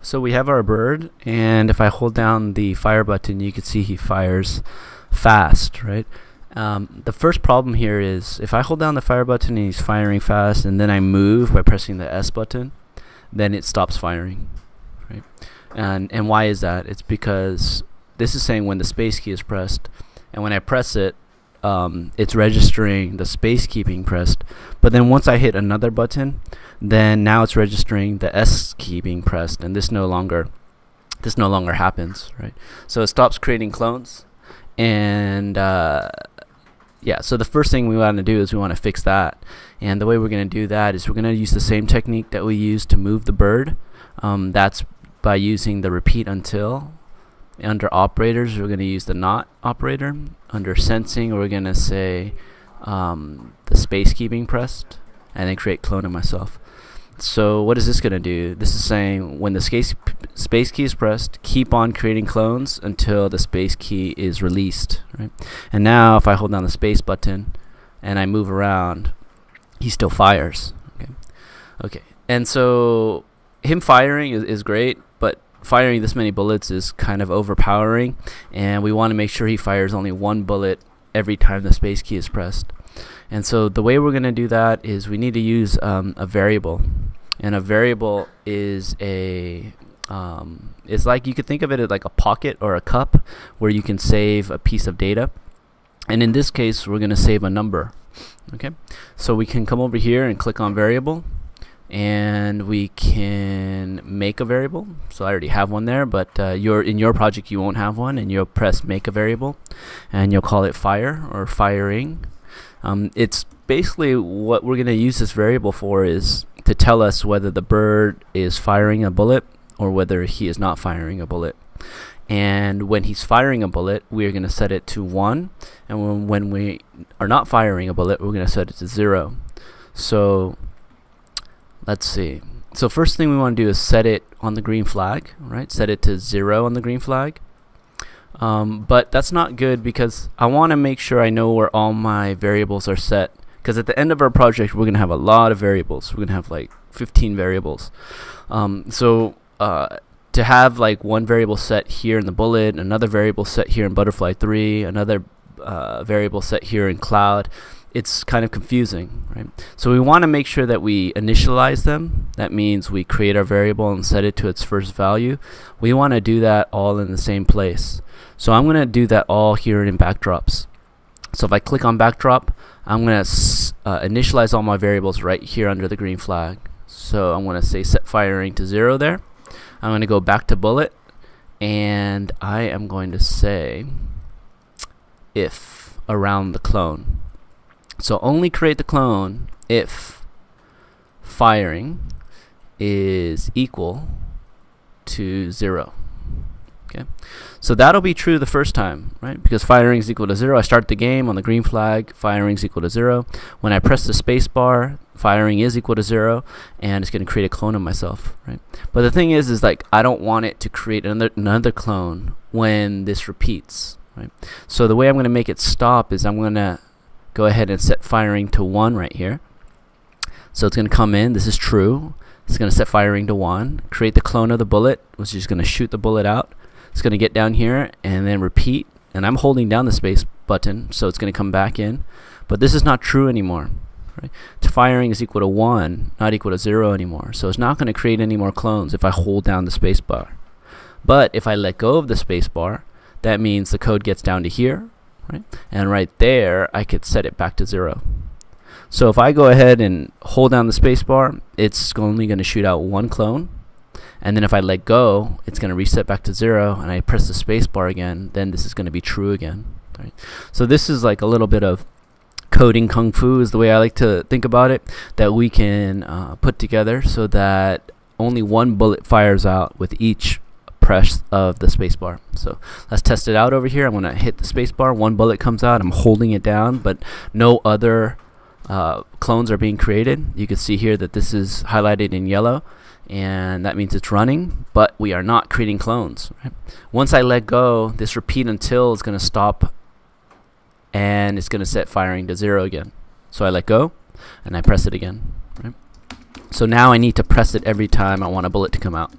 So we have our bird, and if I hold down the fire button, you can see he fires fast, right? The first problem here is if I hold down the fire button and he's firing fast, and then I move by pressing the S button, then it stops firing, right? And why is that? It's because this is saying when the space key is pressed, and when I press it, it's registering the space key being pressed. But then once I hit another button, then now it's registering the S key being pressed, and this no longer happens, right? So it stops creating clones, and yeah. So the first thing we want to do is we want to fix that, and the way we're going to do that is we're going to use the same technique that we used to move the bird. That's by using the repeat until. Under operators, we're going to use the not operator. Under sensing, we're going to say the space key being pressed, and then create clone of myself. So what is this going to do? This is saying when the space key is pressed, keep on creating clones until the space key is released, right? And now if I hold down the space button and I move around, he still fires. Okay. And so him firing is great, but firing this many bullets is kind of overpowering, and we want to make sure he fires only one bullet every time the space key is pressed. And so the way we're going to do that is we need to use a variable, and a variable is it's like, you could think of it as like a pocket or a cup where you can save a piece of data, and in this case we're going to save a number. Okay, so we can come over here and click on variable, and we can make a variable. So I already have one there, but in your project you won't have one, and you'll press make a variable, and you'll call it fire or firing. It's basically what we're going to use this variable for is to tell us whether the bird is firing a bullet or whether he is not firing a bullet. And when he's firing a bullet, we're going to set it to 1, and when we are not firing a bullet, we're going to set it to 0. So let's see. So first thing we want to do is set it on the green flag, right? Set it to 0 on the green flag. But that's not good because I want to make sure I know where all my variables are set. Because at the end of our project, we're going to have a lot of variables. We're going to have like 15 variables. To have like one variable set here in the bullet, another variable set here in butterfly 3, another variable set here in cloud, it's kind of confusing, right? So we want to make sure that we initialize them. That means we create our variable and set it to its first value. We want to do that all in the same place. So I'm going to do that all here in backdrops. So if I click on backdrop, I'm going to initialize all my variables right here under the green flag. So I'm going to say set firing to 0 there. I'm going to go back to bullet, and I am going to say if around the clone. So only create the clone if firing is equal to 0. Okay, so that'll be true the first time, right? Because firing is equal to 0. I start the game on the green flag, firing is equal to 0. When I press the space bar, firing is equal to 0, and it's going to create a clone of myself, right? But the thing is like I don't want it to create another clone when this repeats, right? So the way I'm going to make it stop is I'm going to go ahead and set firing to 1 right here. So it's going to come in. This is true. It's going to set firing to 1. Create the clone of the bullet, which is going to shoot the bullet out. It's going to get down here and then repeat. And I'm holding down the space button, so it's going to come back in. But this is not true anymore. Right? Firing is equal to 1, not equal to 0 anymore. So it's not going to create any more clones if I hold down the space bar. But if I let go of the space bar, that means the code gets down to here. Right? And right there, I could set it back to 0. So if I go ahead and hold down the space bar, it's only going to shoot out 1 clone. And then if I let go, it's going to reset back to 0, and I press the space bar again, then this is going to be true again. Right? So this is like a little bit of coding kung fu is the way I like to think about it, that we can put together so that only 1 bullet fires out with each press of the spacebar. So let's test it out over here. I'm going to hit the spacebar. 1 bullet comes out. I'm holding it down, but no other clones are being created. You can see here that this is highlighted in yellow, and that means it's running, but we are not creating clones. Right? Once I let go, this repeat until is going to stop, and it's going to set firing to 0 again. So I let go, and I press it again. Right? So now I need to press it every time I want a bullet to come out.